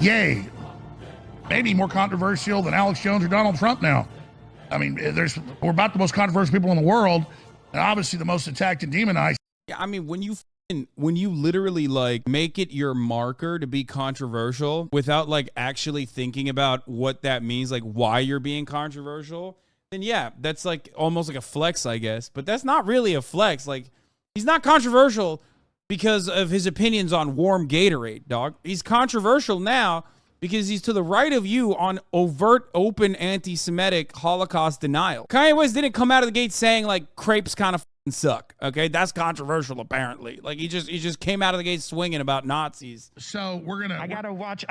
Yay. Maybe more controversial than Alex Jones or Donald Trump now. I mean, we're about the most controversial people in the world, and obviously the most attacked and demonized. Yeah, I mean, when you literally like make it your marker to be controversial without like actually thinking about what that means, like why you're being controversial, then yeah, that's like almost like a flex, I guess. But that's not really a flex. Like, he's not controversial because of his opinions on warm Gatorade, dog. He's controversial now because he's to the right of you on overt, open anti-Semitic Holocaust denial. Kanye West didn't come out of the gate saying like crepes kind of suck. Okay, that's controversial apparently. Like he just came out of the gate swinging about Nazis. So I gotta watch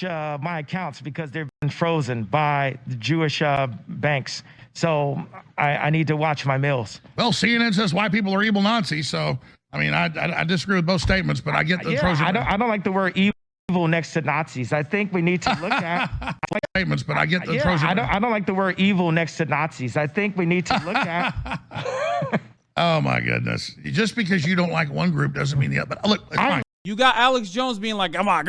my accounts because they've been frozen by the Jewish banks. So I need to watch my mails. Well, CNN says white people are evil Nazis. So I mean, I disagree with both statements, but I get the frozen. I don't like the word evil next to Nazis. I think we need to look at statements, but I get the frozen. I don't like the word evil next to Nazis. I think we need to look at. Oh my goodness! Just because you don't like one group doesn't mean the other. But look, it's fine. You got Alex Jones being like, come on,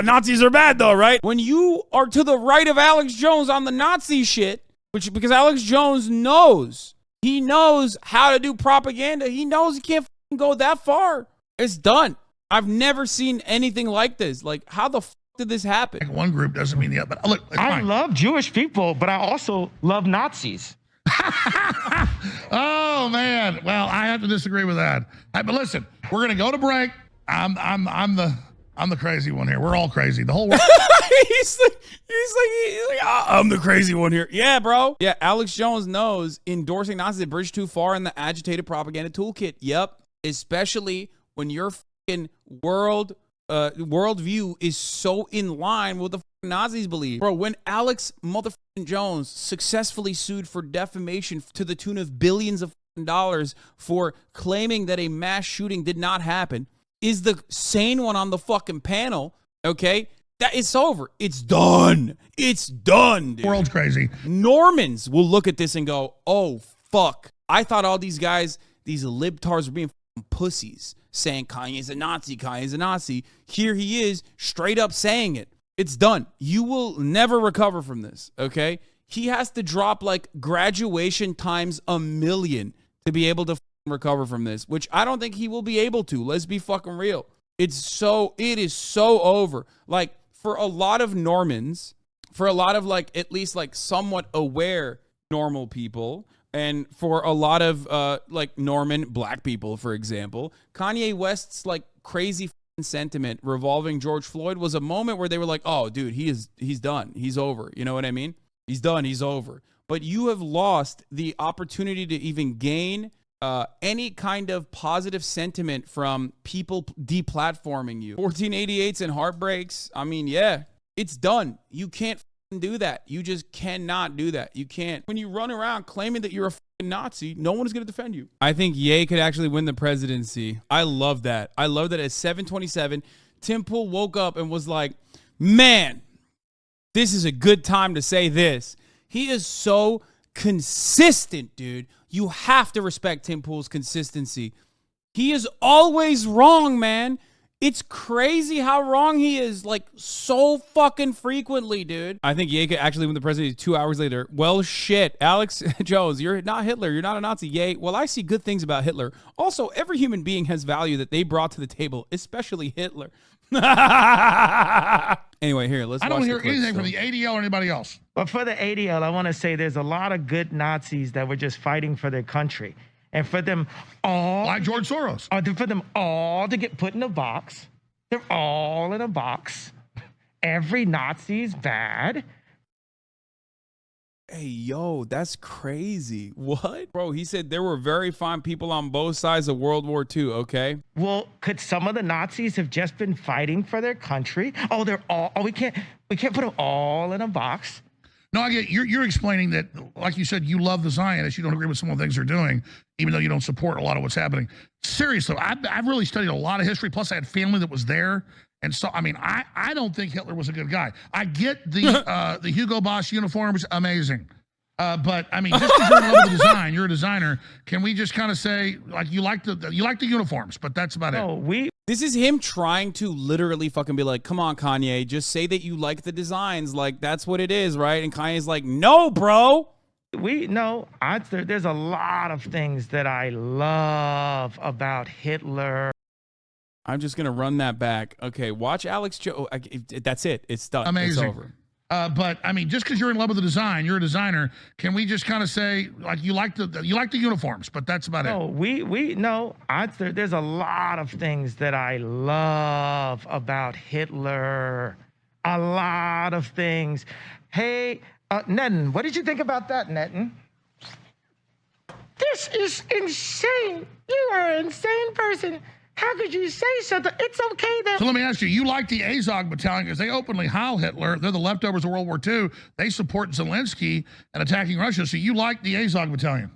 Nazis are bad though, right? When you are to the right of Alex Jones on the Nazi shit, because Alex Jones knows, he knows how to do propaganda. He knows he can't go that far. It's done. I've never seen anything like this. Like, how the fuck did this happen? Like one group doesn't mean the other. But look, it's I fine. love Jewish people, but I also love Nazis. Oh man! Well, I have to disagree with that. But listen, we're gonna go to break. I'm the crazy one here. We're all crazy. The whole world. he's like, I'm the crazy one here. Yeah, bro. Yeah, Alex Jones knows endorsing Nazis is a bridge too far in the agitated propaganda toolkit. Yep, especially when your fucking worldview is so in line with the Nazis believe. Bro, when Alex motherfucking Jones successfully sued for defamation to the tune of billions of dollars for claiming that a mass shooting did not happen, is the sane one on the fucking panel, okay? That it's over. It's done. It's done, dude. World's crazy. Normans will look at this and go, oh, fuck. I thought all these guys, these libtards were being pussies, saying Kanye's a Nazi, Kanye's a Nazi. Here he is, straight up saying it. It's done. You will never recover from this, okay? He has to drop like graduation times 1,000,000 to be able to recover from this, which I don't think he will be able to. Let's be fucking real. It is so over. Like, for a lot of Normans, for a lot of like at least like somewhat aware normal people, and for a lot of like Norman black people, for example, Kanye West's like crazy sentiment revolving George Floyd was a moment where they were like, oh dude, he's done, he's over, you know what I mean? He's done, he's over. But you have lost the opportunity to even gain any kind of positive sentiment from people deplatforming you. 1488s and heartbreaks, I mean, yeah, it's done. You can't do that. You just cannot do that. You can't. When you run around claiming that you're a Nazi, no one is going to defend you. I think Ye could actually win the presidency. I love that. I love that at 7:27, Tim Pool woke up and was like, man, this is a good time to say this. He is so consistent, dude. You have to respect Tim Pool's consistency. He is always wrong, man. It's crazy how wrong he is, like, so fucking frequently, dude. I think Ye could actually win the presidency 2 hours later. Well, shit. Alex Jones, you're not Hitler. You're not a Nazi. Ye, well, I see good things about Hitler. Also, every human being has value that they brought to the table, especially Hitler. Anyway, here, let's watch. I don't hear the clip anything still. from the ADL or anybody else. But for the ADL, I want to say there's a lot of good Nazis that were just fighting for their country. And for them all... Like George Soros. For them all to get put in a box. They're all in a box. Every Nazi's bad. Hey, yo, that's crazy. What? Bro, he said there were very fine people on both sides of World War II, okay? Well, could some of the Nazis have just been fighting for their country? Oh, they're all... Oh, we can't put them all in a box. No, I get you're explaining that, like you said, you love the Zionists. You don't agree with some of the things they're doing, even though you don't support a lot of what's happening. Seriously, I've really studied a lot of history. Plus, I had family that was there. And so, I mean, I don't think Hitler was a good guy. I get the Hugo Boss uniforms, amazing. But I mean, just because you're in love with design, you're a designer. Can we just kind of say, like, you like the uniforms, but that's about it? No, we This is him trying to literally fucking be like, come on, Kanye, just say that you like the designs. Like, that's what it is, right? And Kanye's like, no, bro. There's a lot of things that I love about Hitler. I'm just going to run that back. Okay, watch Alex Jones. That's it. It's done. Amazing. It's over. But I mean, just because you're in love with the design, you're a designer. Can we just kind of say, like, you like the uniforms, but that's about it? There's a lot of things that I love about Hitler. A lot of things. Hey, Netten, what did you think about that, Netten? This is insane. You are an insane person. How could you say something? It's okay that... So let me ask you, you like the Azog Battalion because they openly howl Hitler. They're the leftovers of World War II. They support Zelensky and attacking Russia. So you like the Azog Battalion?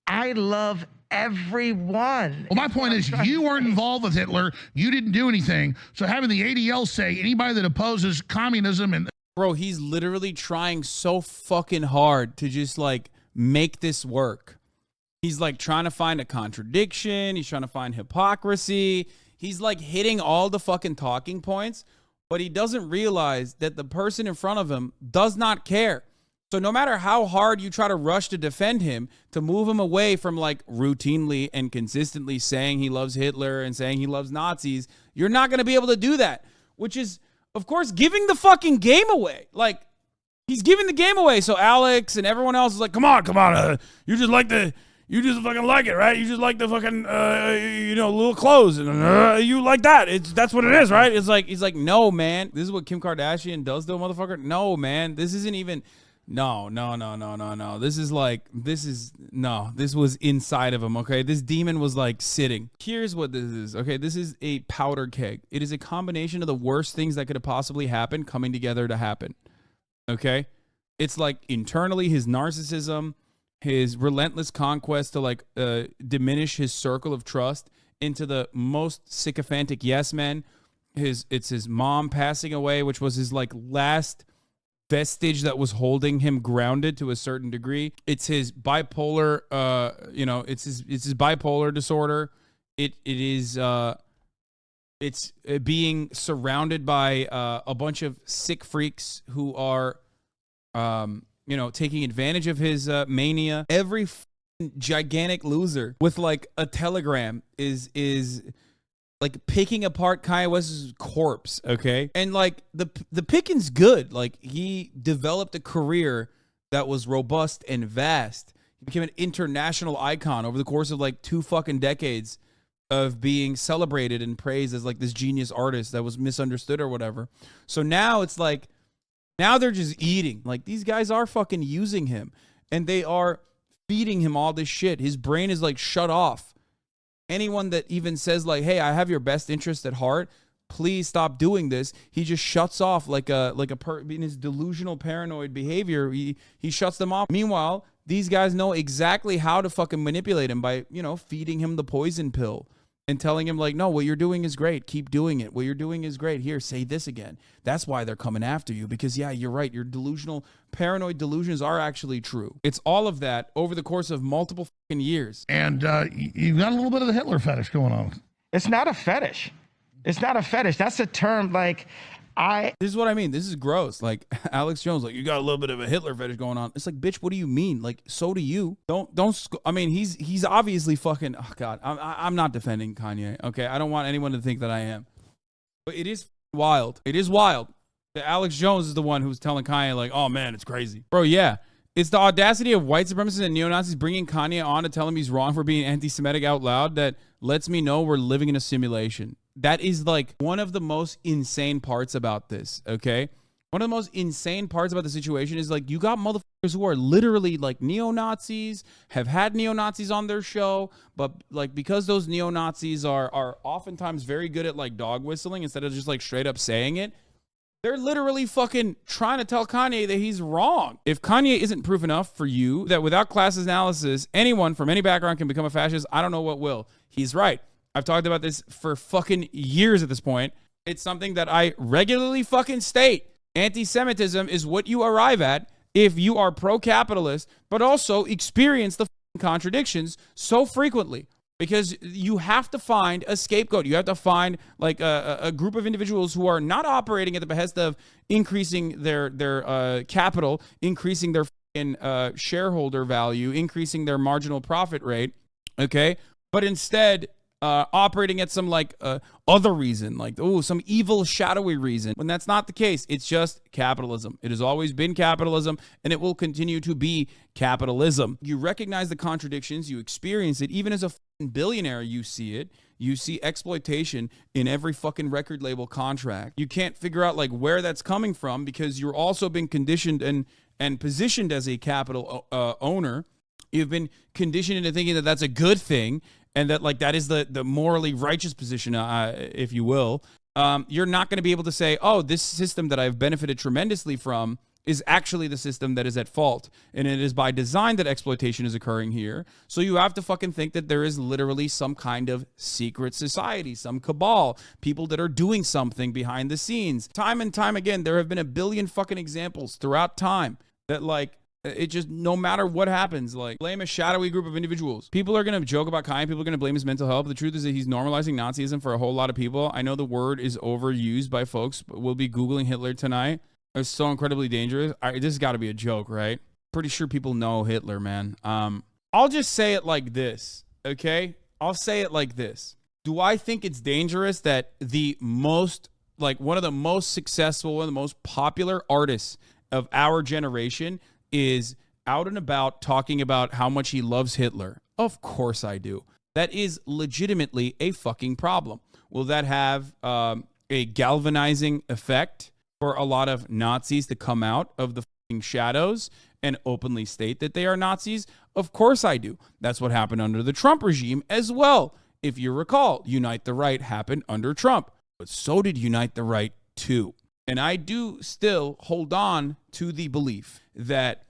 I love everyone. Well, my point is you weren't involved with Hitler. You didn't do anything. So having the ADL say anybody that opposes communism and... Bro, he's literally trying so fucking hard to just, like, make this work. He's like trying to find a contradiction. He's trying to find hypocrisy. He's like hitting all the fucking talking points, but he doesn't realize that the person in front of him does not care. So no matter how hard you try to rush to defend him, to move him away from like routinely and consistently saying he loves Hitler and saying he loves Nazis, you're not going to be able to do that, which is, of course, giving the fucking game away. Like, he's giving the game away. So Alex and everyone else is like, come on, you just fucking like it, right? You just like the fucking, little clothes, and you like that. That's what it is, right? It's like, he's like, no, man. This is what Kim Kardashian does to a motherfucker. No, man. This isn't even. No. This was inside of him. Okay, this demon was like sitting. Here's what this is. Okay, this is a powder keg. It is a combination of the worst things that could have possibly happened coming together to happen. Okay, it's like internally his narcissism, his relentless conquest to like diminish his circle of trust into the most sycophantic yes men. It's his mom passing away, which was his like last vestige that was holding him grounded to a certain degree. It's his bipolar, it's his bipolar disorder. It's being surrounded by a bunch of sick freaks who are taking advantage of his mania. Every gigantic loser with like a telegram is like picking apart Kanye West's corpse, okay? And like the picking's good. Like he developed a career that was robust and vast. He became an international icon over the course of like 2 fucking decades of being celebrated and praised as like this genius artist that was misunderstood or whatever. So now it's like, now they're just eating. Like, these guys are fucking using him, and they are feeding him all this shit. His brain is like shut off. Anyone that even says like, hey, I have your best interest at heart, please stop doing this, he just shuts off in his delusional paranoid behavior. He shuts them off. Meanwhile, these guys know exactly how to fucking manipulate him by, feeding him the poison pill and telling him like, no, what you're doing is great. Keep doing it. What you're doing is great. Here, say this again. That's why they're coming after you, because yeah, you're right. Your delusional, paranoid delusions are actually true. It's all of that over the course of multiple fucking years. And you've got a little bit of the Hitler fetish going on. It's not a fetish. It's not a fetish. That's a term like This is what I mean. This is gross. Like Alex Jones, like, you got a little bit of a Hitler fetish going on. It's like, bitch, what do you mean? Like, so do you. I mean, he's obviously fucking, oh God, I'm not defending Kanye. Okay. I don't want anyone to think that I am, but it is wild. It is wild that Alex Jones is the one who's telling Kanye like, oh man, it's crazy. Bro, yeah. It's the audacity of white supremacists and neo-Nazis bringing Kanye on to tell him he's wrong for being anti-Semitic out loud that lets me know we're living in a simulation. That is like one of the most insane parts about this, okay? One of the most insane parts about the situation is like you got motherfuckers who are literally like neo-Nazis, have had neo-Nazis on their show, but like because those neo-Nazis are oftentimes very good at like dog whistling instead of just like straight up saying it, they're literally fucking trying to tell Kanye that he's wrong. If Kanye isn't proof enough for you that without class analysis, anyone from any background can become a fascist, I don't know what will. He's right. I've talked about this for fucking years at this point. It's something that I regularly fucking state. Anti-Semitism is what you arrive at if you are pro-capitalist, but also experience the fucking contradictions so frequently. because you have to find a scapegoat. You have to find like a group of individuals who are not operating at the behest of increasing their capital, increasing their shareholder value, increasing their marginal profit rate, okay? But instead operating at some like other reason, like, oh, some evil, shadowy reason, when that's not the case. It's just capitalism. It has always been capitalism, and it will continue to be capitalism. You recognize the contradictions, you experience it. Even as a billionaire, you see it. You see exploitation in every fucking record label contract. You can't figure out like where that's coming from because you're also been conditioned and positioned as a capital owner. You've been conditioned into thinking that that's a good thing, and that like that is the morally righteous position, if you will. You're not going to be able to say, oh, this system that I've benefited tremendously from is actually the system that is at fault. And it is by design that exploitation is occurring here. So you have to fucking think that there is literally some kind of secret society, some cabal, people that are doing something behind the scenes. Time and time again, there have been a billion fucking examples throughout time that like, it just, no matter what happens, like, blame a shadowy group of individuals. People are going to joke about Kanye. People are going to blame his mental health. But the truth is that he's normalizing Nazism for a whole lot of people. I know the word is overused by folks, but we'll be Googling Hitler tonight. It's so incredibly dangerous. This has got to be a joke, right? Pretty sure people know Hitler, man. I'll just say it like this, okay? I'll say it like this. Do I think it's dangerous that the most, like, one of the most successful, one of the most popular artists of our generation is out and about talking about how much he loves Hitler? Of course I do. That is legitimately a fucking problem. Will that have a galvanizing effect for a lot of Nazis to come out of the fucking shadows and openly state that they are Nazis? Of course I do. That's what happened under the Trump regime as well. If you recall, Unite the Right happened under Trump, but so did Unite the Right too. And I do still hold on to the belief that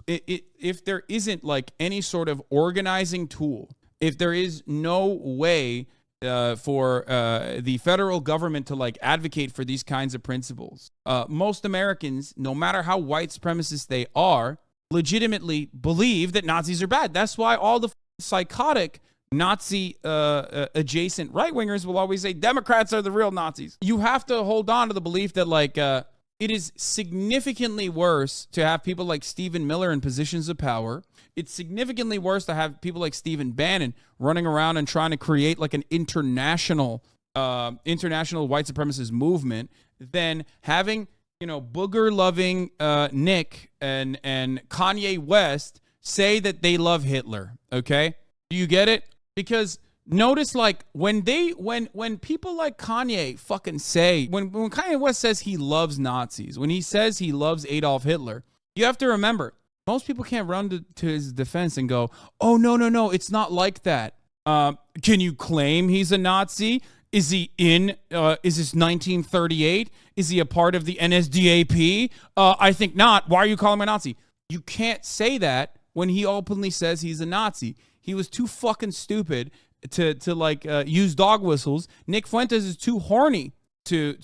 if there isn't like any sort of organizing tool, if there is no way for the federal government to like advocate for these kinds of principles, most Americans, no matter how white supremacist they are, legitimately believe that Nazis are bad. That's why all the psychotic Nazi adjacent right-wingers will always say Democrats are the real Nazis. You have to hold on to the belief that like it is significantly worse to have people like Stephen Miller in positions of power. It's significantly worse to have people like Stephen Bannon running around and trying to create like an international white supremacist movement than having, you know, booger-loving Nick and Kanye West say that they love Hitler. Okay, do you get it? Because notice, like, when people like Kanye fucking say, when Kanye West says he loves Nazis, when he says he loves Adolf Hitler, you have to remember, most people can't run to his defense and go, oh, no, it's not like that. Can you claim he's a Nazi? Is he is this 1938? Is he a part of the NSDAP? I think not. Why are you calling him a Nazi? You can't say that when he openly says he's a Nazi. He was too fucking stupid to use dog whistles. Nick Fuentes is too horny to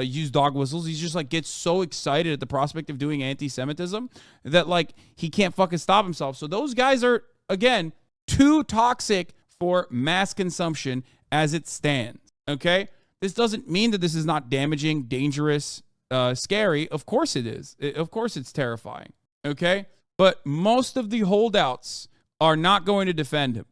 use dog whistles. He's just like gets so excited at the prospect of doing anti-Semitism that like he can't fucking stop himself. So those guys are, again, too toxic for mass consumption as it stands. Okay? This doesn't mean that this is not damaging, dangerous, scary. Of course it is. Of course it's terrifying. Okay? But most of the holdouts are not going to defend him.